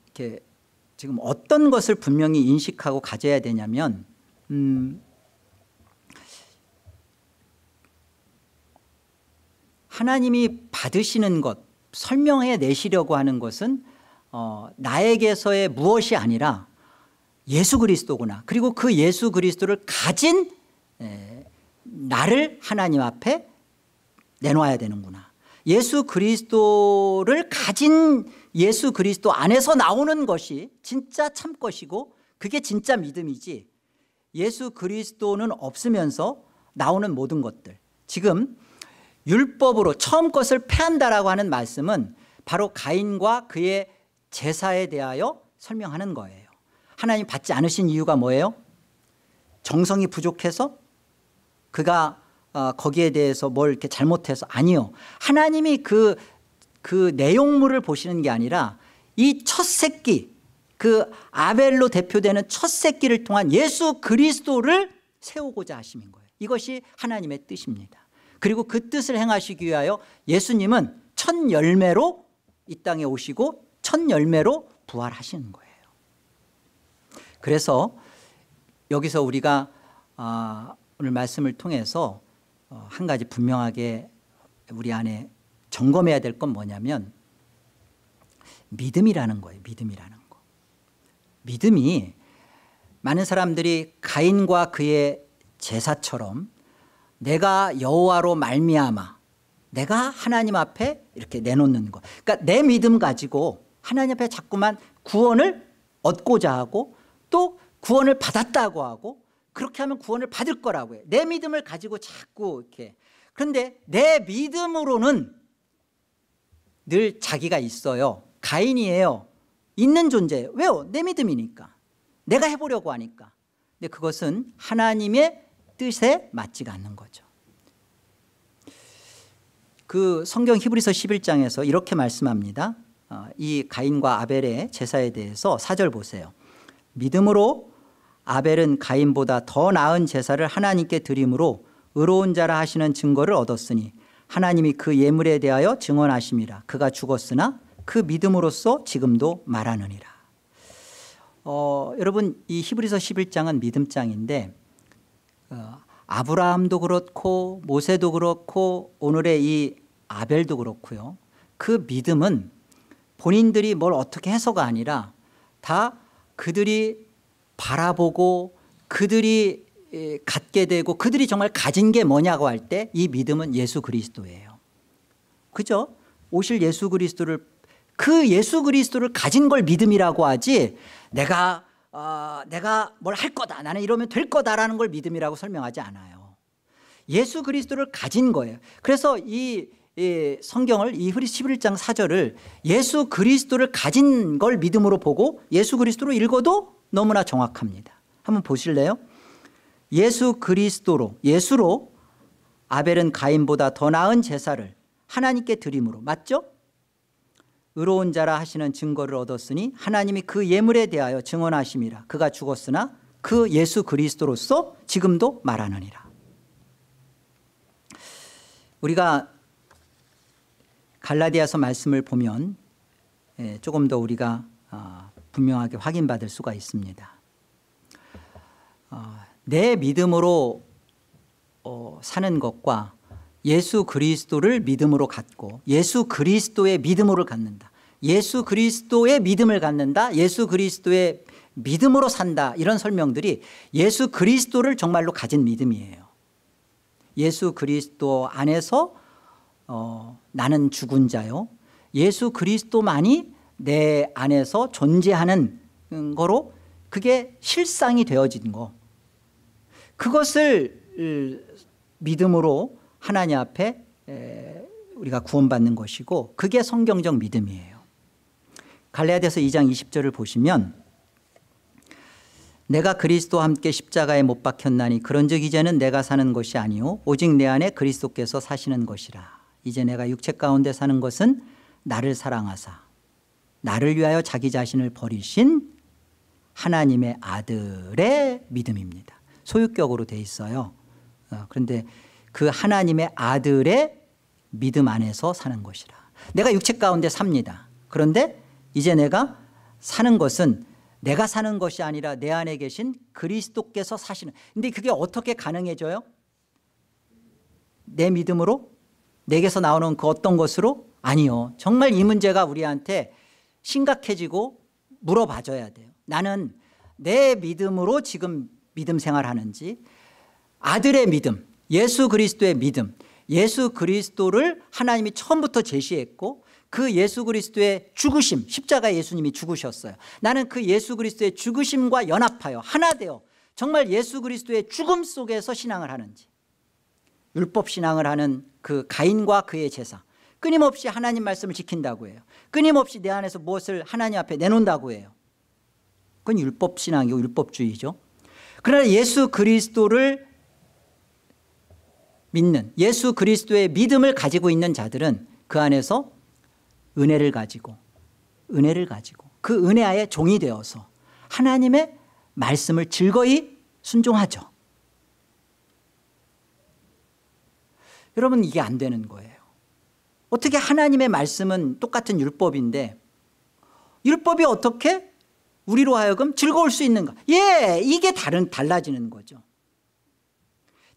이렇게 지금 어떤 것을 분명히 인식하고 가져야 되냐면, 하나님이 받으시는 것, 설명해 내시려고 하는 것은 나에게서의 무엇이 아니라 예수 그리스도구나. 그리고 그 예수 그리스도를 가진 나를 하나님 앞에 내놓아야 되는구나. 예수 그리스도를 가진 예수 그리스도 안에서 나오는 것이 진짜 참 것이고 그게 진짜 믿음이지, 예수 그리스도는 없으면서 나오는 모든 것들, 지금 율법으로 처음 것을 패한다라고 하는 말씀은 바로 가인과 그의 제사에 대하여 설명하는 거예요. 하나님 받지 않으신 이유가 뭐예요? 정성이 부족해서? 그가 거기에 대해서 뭘 이렇게 잘못해서? 아니요. 하나님이 그 내용물을 보시는 게 아니라 이 첫 새끼, 그 아벨로 대표되는 첫 새끼를 통한 예수 그리스도를 세우고자 하심인 거예요. 이것이 하나님의 뜻입니다. 그리고 그 뜻을 행하시기 위하여 예수님은 첫 열매로 이 땅에 오시고 첫 열매로 부활하시는 거예요. 그래서 여기서 우리가 오늘 말씀을 통해서 한 가지 분명하게 우리 안에 점검해야 될 건 뭐냐면 믿음이라는 거예요. 믿음이라는 거. 믿음이 많은 사람들이 가인과 그의 제사처럼 내가 여호와로 말미암아 내가 하나님 앞에 이렇게 내놓는 거, 그러니까 내 믿음 가지고 하나님 앞에 자꾸만 구원을 얻고자 하고 또 구원을 받았다고 하고 그렇게 하면 구원을 받을 거라고 해요. 내 믿음을 가지고 자꾸 이렇게. 그런데 내 믿음으로는 늘 자기가 있어요. 가인이에요. 있는 존재예요. 왜요? 내 믿음이니까. 내가 해보려고 하니까. 근데 그것은 하나님의 뜻에 맞지가 않는 거죠. 그 성경 히브리서 11장에서 이렇게 말씀합니다. 이 가인과 아벨의 제사에 대해서 4절 보세요. 믿음으로 아벨은 가인보다 더 나은 제사를 하나님께 드림으로 의로운 자라 하시는 증거를 얻었으니 하나님이 그 예물에 대하여 증언하심이라. 그가 죽었으나 그 믿음으로써 지금도 말하느니라. 여러분, 이 히브리서 11장은 믿음장인데 아브라함도 그렇고 모세도 그렇고 오늘의 이 아벨도 그렇고요. 그 믿음은 본인들이 뭘 어떻게 해서가 아니라 다 그들이 바라보고 그들이 갖게 되고 그들이 정말 가진 게 뭐냐고 할 때 이 믿음은 예수 그리스도예요. 그죠? 오실 예수 그리스도를, 그 예수 그리스도를 가진 걸 믿음이라고 하지 내가 뭘 할 거다, 나는 이러면 될 거다라는 걸 믿음이라고 설명하지 않아요. 예수 그리스도를 가진 거예요. 그래서 이 성경을, 이 히브리서 11장 4절을 예수 그리스도를 가진 걸 믿음으로 보고 예수 그리스도로 읽어도 너무나 정확합니다. 한번 보실래요? 예수 그리스도로, 예수로 아벨은 가인보다 더 나은 제사를 하나님께 드림으로, 맞죠? 의로운 자라 하시는 증거를 얻었으니 하나님이 그 예물에 대하여 증언하심이라. 그가 죽었으나 그 예수 그리스도로서 지금도 말하느니라. 우리가 갈라디아서 말씀을 보면 조금 더 우리가 분명하게 확인받을 수가 있습니다. 내 믿음으로 사는 것과 예수 그리스도를 믿음으로 갖고 예수 그리스도의 믿음으로 갖는다. 예수 그리스도의 믿음을 갖는다, 예수 그리스도의 믿음으로 산다, 이런 설명들이 예수 그리스도를 정말로 가진 믿음이에요. 예수 그리스도 안에서 나는 죽은 자요, 예수 그리스도만이 내 안에서 존재하는 거로 그게 실상이 되어진 거, 그것을 믿음으로 하나님 앞에 우리가 구원받는 것이고, 그게 성경적 믿음이에요. 갈라디아서 2장 20절을 보시면 내가 그리스도와 함께 십자가에 못 박혔나니 그런즉 이제는 내가 사는 것이 아니요 오직 내 안에 그리스도께서 사시는 것이라. 이제 내가 육체 가운데 사는 것은 나를 사랑하사 나를 위하여 자기 자신을 버리신 하나님의 아들의 믿음입니다. 소유격으로 돼 있어요. 그런데 그 하나님의 아들의 믿음 안에서 사는 것이라. 내가 육체 가운데 삽니다. 그런데 이제 내가 사는 것은 내가 사는 것이 아니라 내 안에 계신 그리스도께서 사시는. 근데 그게 어떻게 가능해져요? 내 믿음으로? 내게서 나오는 그 어떤 것으로? 아니요. 정말 이 문제가 우리한테 심각해지고 물어봐줘야 돼요. 나는 내 믿음으로 지금 믿음 생활하는지, 아들의 믿음, 예수 그리스도의 믿음, 예수 그리스도를 하나님이 처음부터 제시했고 그 예수 그리스도의 죽으심, 십자가에 예수님이 죽으셨어요. 나는 그 예수 그리스도의 죽으심과 연합하여 하나 되어 정말 예수 그리스도의 죽음 속에서 신앙을 하는지, 율법 신앙을 하는 그 가인과 그의 제사, 끊임없이 하나님 말씀을 지킨다고 해요. 끊임없이 내 안에서 무엇을 하나님 앞에 내놓는다고 해요. 그건 율법 신앙이고 율법주의죠. 그러나 예수 그리스도를 믿는, 예수 그리스도의 믿음을 가지고 있는 자들은 그 안에서 은혜를 가지고 그 은혜의 종이 되어서 하나님의 말씀을 즐거이 순종하죠. 여러분, 이게 안 되는 거예요. 어떻게 하나님의 말씀은 똑같은 율법인데 율법이 어떻게 우리로 하여금 즐거울 수 있는가? 예, 이게 달라지는 거죠.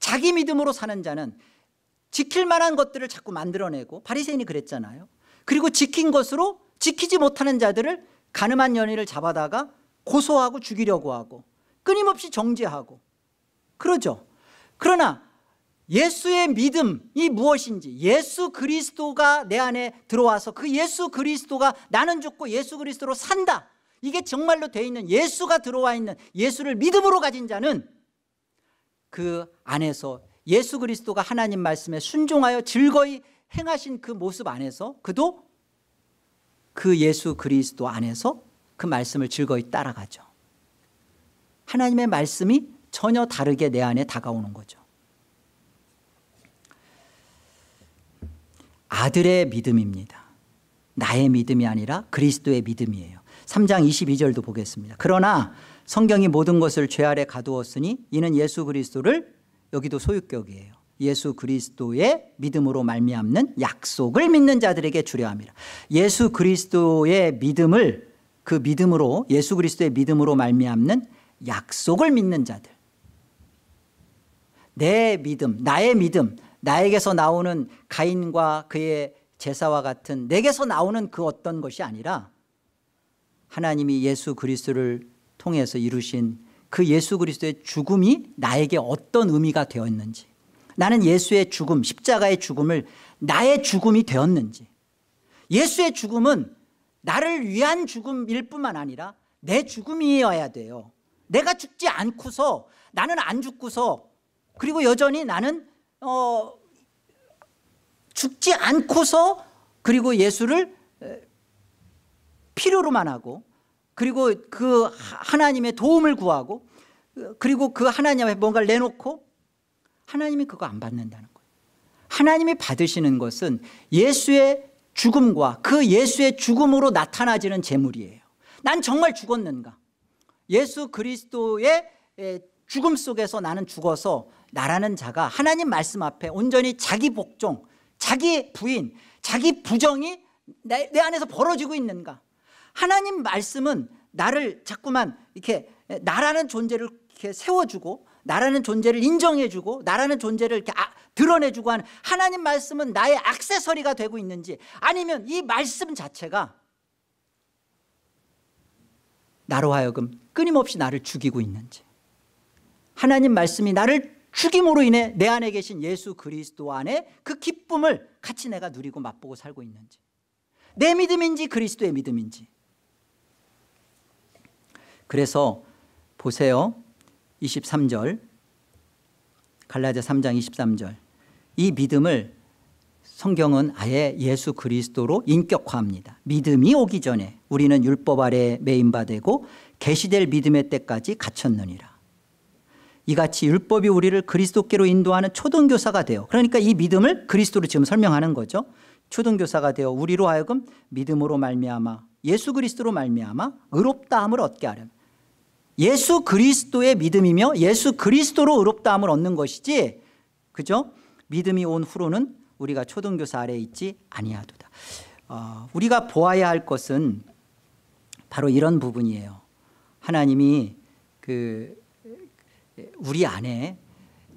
자기 믿음으로 사는 자는 지킬 만한 것들을 자꾸 만들어내고, 바리새인이 그랬잖아요. 그리고 지킨 것으로 지키지 못하는 자들을 가늠한 연인을 잡아다가 고소하고 죽이려고 하고 끊임없이 정죄하고 그러죠. 그러나 예수의 믿음이 무엇인지, 예수 그리스도가 내 안에 들어와서 그 예수 그리스도가 나는 죽고 예수 그리스도로 산다, 이게 정말로 되어 있는 예수가 들어와 있는 예수를 믿음으로 가진 자는 그 안에서 예수 그리스도가 하나님 말씀에 순종하여 즐거이 행하신 그 모습 안에서 그도 그 예수 그리스도 안에서 그 말씀을 즐거이 따라가죠. 하나님의 말씀이 전혀 다르게 내 안에 다가오는 거죠. 아들의 믿음입니다. 나의 믿음이 아니라 그리스도의 믿음이에요. 3장 22절도 보겠습니다. 그러나 성경이 모든 것을 죄 아래 가두었으니 이는 예수 그리스도를, 여기도 소유격이에요, 예수 그리스도의 믿음으로 말미암는 약속을 믿는 자들에게 주려 함이라. 예수 그리스도의 믿음을, 그 믿음으로, 예수 그리스도의 믿음으로 말미암는 약속을 믿는 자들, 내 믿음, 나의 믿음, 나에게서 나오는 가인과 그의 제사와 같은 내게서 나오는 그 어떤 것이 아니라 하나님이 예수 그리스도를 통해서 이루신 그 예수 그리스도의 죽음이 나에게 어떤 의미가 되었는지, 나는 예수의 죽음, 십자가의 죽음을 나의 죽음이 되었는지, 예수의 죽음은 나를 위한 죽음일 뿐만 아니라 내 죽음이어야 돼요. 내가 죽지 않고서, 나는 안 죽고서, 그리고 여전히 나는 죽지 않고서, 그리고 예수를 필요로만 하고, 그리고 그 하나님의 도움을 구하고, 그리고 그 하나님 앞에 뭔가를 내놓고, 하나님이 그거 안 받는다는 거예요. 하나님이 받으시는 것은 예수의 죽음과 그 예수의 죽음으로 나타나지는 재물이에요. 난 정말 죽었는가? 예수 그리스도의 죽음 속에서 나는 죽어서 나라는 자가 하나님 말씀 앞에 온전히 자기 복종, 자기 부인, 자기 부정이 내 안에서 벌어지고 있는가? 하나님 말씀은 나를 자꾸만 이렇게 나라는 존재를 이렇게 세워주고, 나라는 존재를 인정해주고, 나라는 존재를 이렇게 드러내주고 하는 하나님 말씀은 나의 액세서리가 되고 있는지, 아니면 이 말씀 자체가 나로 하여금 끊임없이 나를 죽이고 있는지, 하나님 말씀이 나를 죽임으로 인해 내 안에 계신 예수 그리스도 안에 그 기쁨을 같이 내가 누리고 맛보고 살고 있는지, 내 믿음인지 그리스도의 믿음인지. 그래서 보세요. 23절, 갈라디아 3장 23절. 이 믿음을 성경은 아예 예수 그리스도로 인격화합니다. 믿음이 오기 전에 우리는 율법 아래 매인 바 되고 계시될 믿음의 때까지 갇혔느니라. 이같이 율법이 우리를 그리스도께로 인도하는 초등교사가 되어, 그러니까 이 믿음을 그리스도로 지금 설명하는 거죠. 초등교사가 되어 우리로 하여금 믿음으로 말미암아 예수 그리스도로 말미암아 의롭다함을 얻게 하려면, 예수 그리스도의 믿음이며 예수 그리스도로 의롭다함을 얻는 것이지, 그죠? 믿음이 온 후로는 우리가 초등교사 아래에 있지 아니하도다. 우리가 보아야 할 것은 바로 이런 부분이에요. 하나님이 우리 안에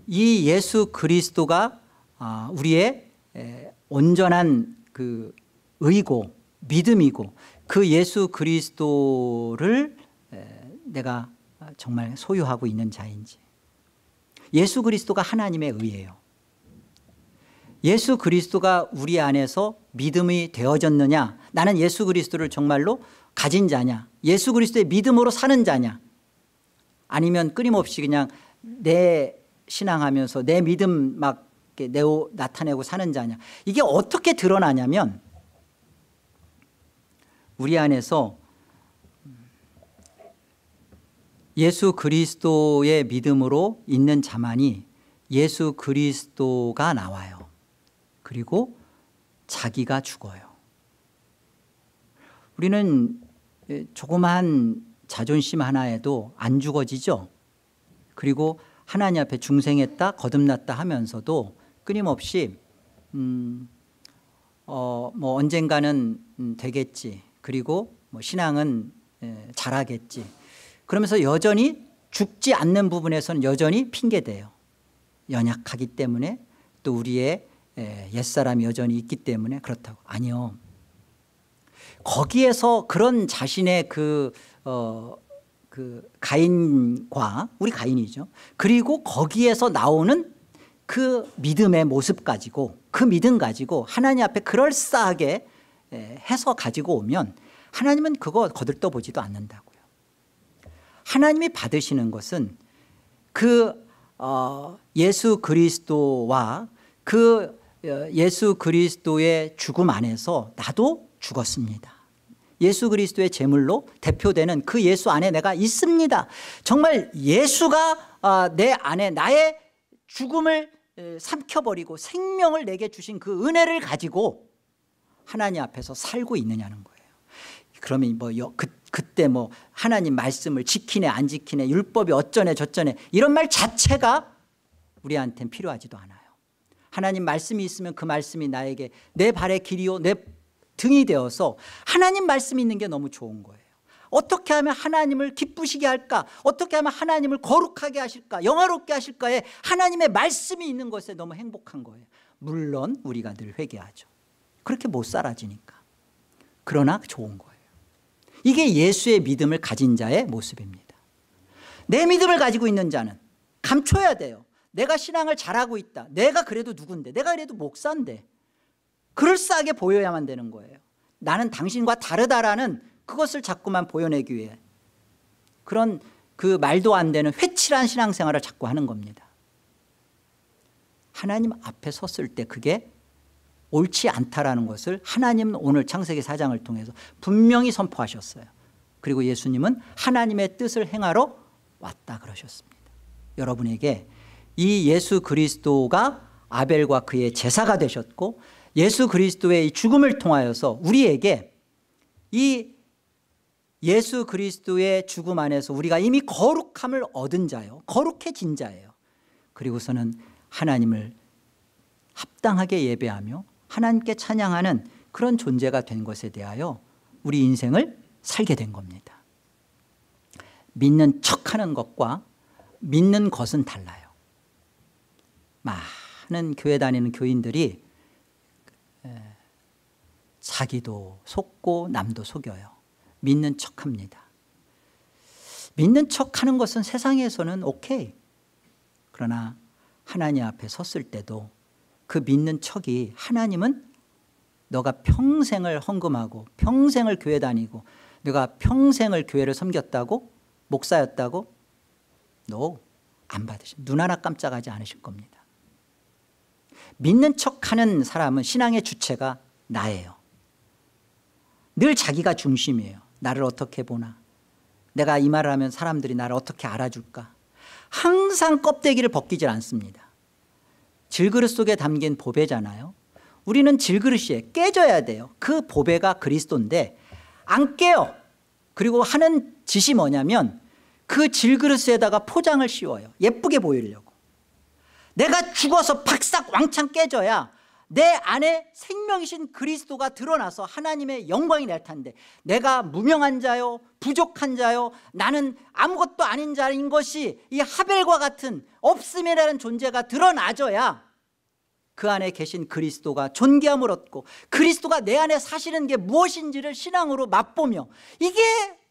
이 예수 그리스도가 우리의 온전한 그 의고 믿음이고, 그 예수 그리스도를 내가 정말 소유하고 있는 자인지. 예수 그리스도가 하나님의 의예요. 예수 그리스도가 우리 안에서 믿음이 되어졌느냐, 나는 예수 그리스도를 정말로 가진 자냐, 예수 그리스도의 믿음으로 사는 자냐, 아니면 끊임없이 그냥 내 신앙하면서 내 믿음 막 나타내고 사는 자냐. 이게 어떻게 드러나냐면, 우리 안에서 예수 그리스도의 믿음으로 있는 자만이 예수 그리스도가 나와요. 그리고 자기가 죽어요. 우리는 조그마한 자존심 하나에도 안 죽어지죠. 그리고 하나님 앞에 중생했다 거듭났다 하면서도 끊임없이 뭐 언젠가는 되겠지, 그리고 뭐 신앙은 잘하겠지, 그러면서 여전히 죽지 않는 부분에서는 여전히 핑계대요. 연약하기 때문에, 또 우리의 옛사람이 여전히 있기 때문에 그렇다고. 아니요. 거기에서 그런 자신의 그 가인과, 우리 가인이죠. 그리고 거기에서 나오는 그 믿음의 모습 가지고, 그 믿음 가지고 하나님 앞에 그럴싸하게 해서 가지고 오면 하나님은 그거 거들떠 보지도 않는다고요. 하나님이 받으시는 것은 예수 그리스도와 예수 그리스도의 죽음 안에서 나도 죽었습니다. 예수 그리스도의 제물로 대표되는 그 예수 안에 내가 있습니다. 정말 예수가 내 안에 나의 죽음을 삼켜버리고 생명을 내게 주신 그 은혜를 가지고 하나님 앞에서 살고 있느냐는 거예요. 그러면 그때 하나님 말씀을 지키네 안 지키네, 율법이 어쩌네 저쩌네, 이런 말 자체가 우리한테는 필요하지도 않아요. 하나님 말씀이 있으면 그 말씀이 나에게 내 발의 길이요 내 등이 되어서 하나님 말씀이 있는 게 너무 좋은 거예요. 어떻게 하면 하나님을 기쁘시게 할까, 어떻게 하면 하나님을 거룩하게 하실까, 영화롭게 하실까에 하나님의 말씀이 있는 것에 너무 행복한 거예요. 물론 우리가 늘 회개하죠. 그렇게 못 살아지니까. 그러나 좋은 거예요. 이게 예수의 믿음을 가진 자의 모습입니다. 내 믿음을 가지고 있는 자는 감춰야 돼요. 내가 신앙을 잘하고 있다, 내가 그래도 누군데, 내가 그래도 목사인데, 그럴싸하게 보여야만 되는 거예요. 나는 당신과 다르다라는 그것을 자꾸만 보여내기 위해 그런 그 말도 안 되는 회칠한 신앙생활을 자꾸 하는 겁니다. 하나님 앞에 섰을 때 그게 옳지 않다라는 것을 하나님은 오늘 창세기 4장을 통해서 분명히 선포하셨어요. 그리고 예수님은 하나님의 뜻을 행하러 왔다 그러셨습니다. 여러분에게 이 예수 그리스도가 아벨과 그의 제사가 되셨고, 예수 그리스도의 이 죽음을 통하여서 우리에게 이 예수 그리스도의 죽음 안에서 우리가 이미 거룩함을 얻은 자요, 거룩해진 자예요. 그리고서는 하나님을 합당하게 예배하며 하나님께 찬양하는 그런 존재가 된 것에 대하여 우리 인생을 살게 된 겁니다. 믿는 척하는 것과 믿는 것은 달라요. 많은 교회 다니는 교인들이 자기도 속고 남도 속여요. 믿는 척합니다. 믿는 척하는 것은 세상에서는 오케이. 그러나 하나님 앞에 섰을 때도 그 믿는 척이 하나님은 너가 평생을 헌금하고 평생을 교회 다니고 너가 평생을 교회를 섬겼다고 목사였다고 너 안 받으실, 눈 하나 깜짝하지 않으실 겁니다. 믿는 척하는 사람은 신앙의 주체가 나예요. 늘 자기가 중심이에요. 나를 어떻게 보나, 내가 이 말을 하면 사람들이 나를 어떻게 알아줄까. 항상 껍데기를 벗기질 않습니다. 질그릇 속에 담긴 보배잖아요. 우리는 질그릇에 깨져야 돼요. 그 보배가 그리스도인데 안 깨요. 그리고 하는 짓이 뭐냐면 그 질그릇에다가 포장을 씌워요. 예쁘게 보이려고. 내가 죽어서 박삭 왕창 깨져야 내 안에 생명이신 그리스도가 드러나서 하나님의 영광이 날 텐데, 내가 무명한 자요, 부족한 자요, 나는 아무것도 아닌 자인 것이 이 하벨과 같은 없음이라는 존재가 드러나줘야 그 안에 계신 그리스도가 존귀함을 얻고 그리스도가 내 안에 사시는 게 무엇인지를 신앙으로 맛보며, 이게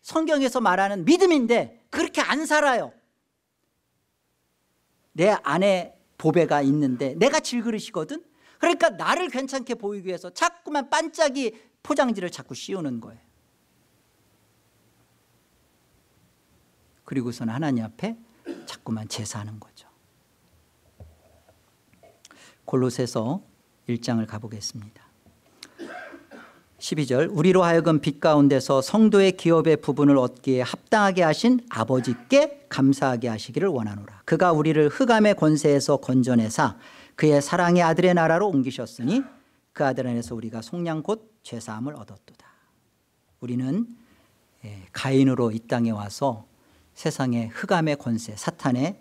성경에서 말하는 믿음인데 그렇게 안 살아요. 내 안에 보배가 있는데 내가 질그릇이거든. 그러니까 나를 괜찮게 보이기 위해서 자꾸만 반짝이 포장지를 자꾸 씌우는 거예요. 그리고서는 하나님 앞에 자꾸만 제사하는 거죠. 골로새서 1장을 가보겠습니다. 12절, 우리로 하여금 빛 가운데서 성도의 기업의 부분을 얻기에 합당하게 하신 아버지께 감사하게 하시기를 원하노라. 그가 우리를 흑암의 권세에서 건져내사 그의 사랑의 아들의 나라로 옮기셨으니 그 아들 안에서 우리가 속량 곧 죄사함을 얻었도다. 우리는 가인으로 이 땅에 와서 세상의 흑암의 권세, 사탄의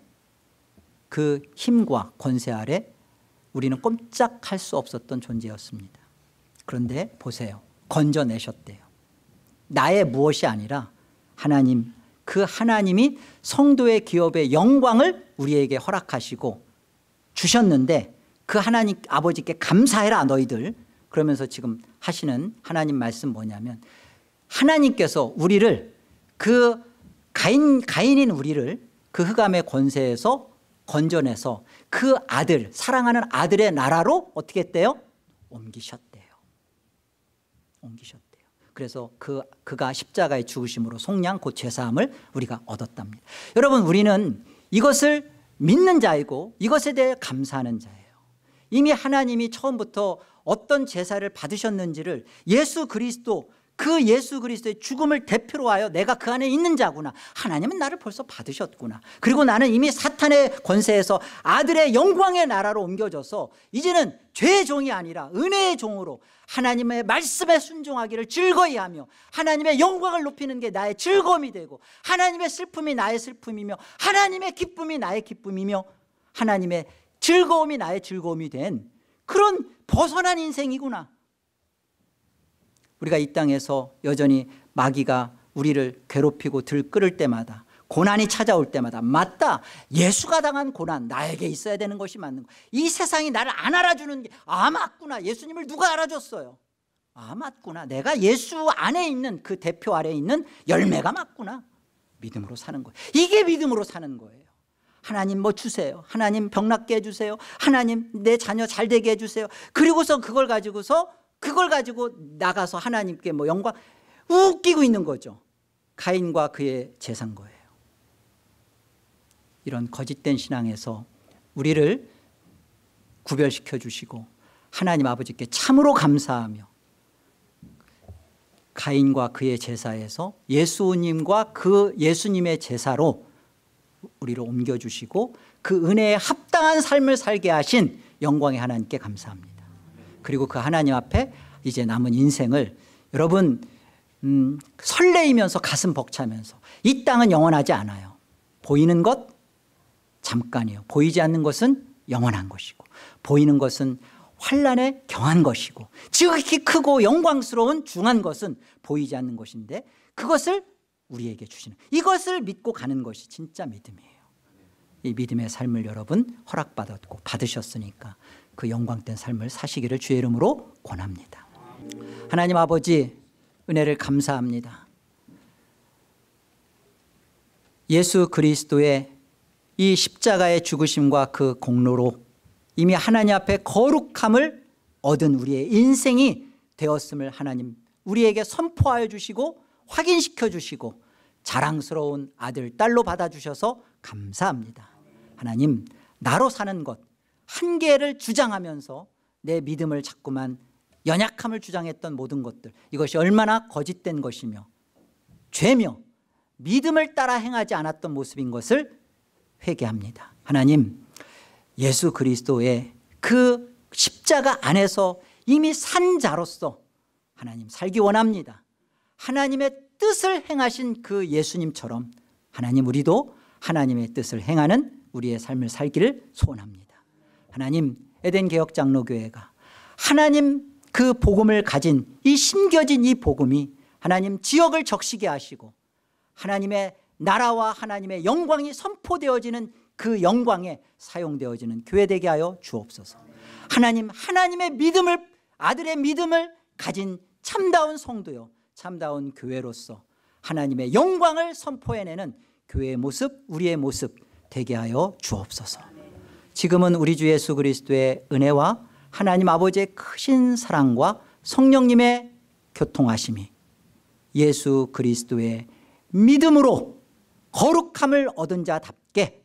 그 힘과 권세 아래 우리는 꼼짝할 수 없었던 존재였습니다. 그런데 보세요. 건져내셨대요. 나의 무엇이 아니라 하나님, 그 하나님이 성도의 기업의 영광을 우리에게 허락하시고 주셨는데 그 하나님 아버지께 감사해라 너희들. 그러면서 지금 하시는 하나님 말씀 뭐냐면, 하나님께서 우리를 그 가인인 우리를 그 흑암의 권세에서 건져내서 그 아들, 사랑하는 아들의 나라로 어떻게 했대요? 옮기셨대요. 그래서 그가 십자가의 죽으심으로 속량 곧 죄사함을 우리가 얻었답니다. 여러분, 우리는 이것을 믿는 자이고 이것에 대해 감사하는 자예요. 이미 하나님이 처음부터 어떤 제사를 받으셨는지를 예수 그리스도, 그 예수 그리스도의 죽음을 대표로 하여 내가 그 안에 있는 자구나, 하나님은 나를 벌써 받으셨구나, 그리고 나는 이미 사탄의 권세에서 아들의 영광의 나라로 옮겨져서 이제는 죄의 종이 아니라 은혜의 종으로 하나님의 말씀에 순종하기를 즐거이 하며 하나님의 영광을 높이는 게 나의 즐거움이 되고, 하나님의 슬픔이 나의 슬픔이며 하나님의 기쁨이 나의 기쁨이며 하나님의 즐거움이 나의 즐거움이 된 그런 벗어난 인생이구나. 우리가 이 땅에서 여전히 마귀가 우리를 괴롭히고 들끓을 때마다, 고난이 찾아올 때마다, 맞다, 예수가 당한 고난 나에게 있어야 되는 것이 맞는 거야. 이 세상이 나를 안 알아주는 게, 맞구나, 예수님을 누가 알아줬어요, 맞구나, 내가 예수 안에 있는 그 대표 아래에 있는 열매가 맞구나. 믿음으로 사는 거예요. 이게 믿음으로 사는 거예요. 하나님 뭐 주세요, 하나님 병 낫게 해주세요, 하나님 내 자녀 잘 되게 해주세요. 그리고서 그걸 가지고 나가서 하나님께 뭐 영광, 웃기고 있는 거죠. 가인과 그의 제사인 거예요. 이런 거짓된 신앙에서 우리를 구별시켜 주시고 하나님 아버지께 참으로 감사하며 가인과 그의 제사에서 예수님과 그 예수님의 제사로 우리를 옮겨주시고 그 은혜에 합당한 삶을 살게 하신 영광의 하나님께 감사합니다. 그리고 그 하나님 앞에 이제 남은 인생을 여러분 설레이면서 가슴 벅차면서, 이 땅은 영원하지 않아요. 보이는 것 잠깐이요. 보이지 않는 것은 영원한 것이고, 보이는 것은 환난에 경한 것이고, 지극히 크고 영광스러운 중한 것은 보이지 않는 것인데 그것을 우리에게 주시는, 이것을 믿고 가는 것이 진짜 믿음이에요. 이 믿음의 삶을 여러분 허락받았고 받으셨으니까 그 영광된 삶을 사시기를 주의 이름으로 권합니다. 하나님 아버지, 은혜를 감사합니다. 예수 그리스도의 이 십자가의 죽으심과 그 공로로 이미 하나님 앞에 거룩함을 얻은 우리의 인생이 되었음을 하나님 우리에게 선포하여 주시고 확인시켜 주시고 자랑스러운 아들, 딸로 받아주셔서 감사합니다. 하나님, 나로 사는 것 한계를 주장하면서 내 믿음을 자꾸만 연약함을 주장했던 모든 것들, 이것이 얼마나 거짓된 것이며 죄며 믿음을 따라 행하지 않았던 모습인 것을 회개합니다. 하나님, 예수 그리스도의 그 십자가 안에서 이미 산 자로서 하나님 살기 원합니다. 하나님의 뜻을 행하신 그 예수님처럼 하나님, 우리도 하나님의 뜻을 행하는 우리의 삶을 살기를 소원합니다. 하나님, 에덴 개혁 장로교회가 하나님 그 복음을 가진 이 심겨진 이 복음이 하나님 지역을 적시게 하시고 하나님의 나라와 하나님의 영광이 선포되어지는 그 영광에 사용되어지는 교회 되게 하여 주옵소서. 하나님, 하나님의 믿음을, 아들의 믿음을 가진 참다운 성도요, 참다운 교회로서 하나님의 영광을 선포해내는 교회의 모습, 우리의 모습 되게 하여 주옵소서. 지금은 우리 주 예수 그리스도의 은혜와 하나님 아버지의 크신 사랑과 성령님의 교통하심이 예수 그리스도의 믿음으로 거룩함을 얻은 자답게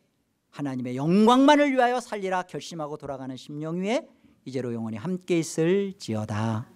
하나님의 영광만을 위하여 살리라 결심하고 돌아가는 심령 위에 이제로 영원히 함께 있을지어다.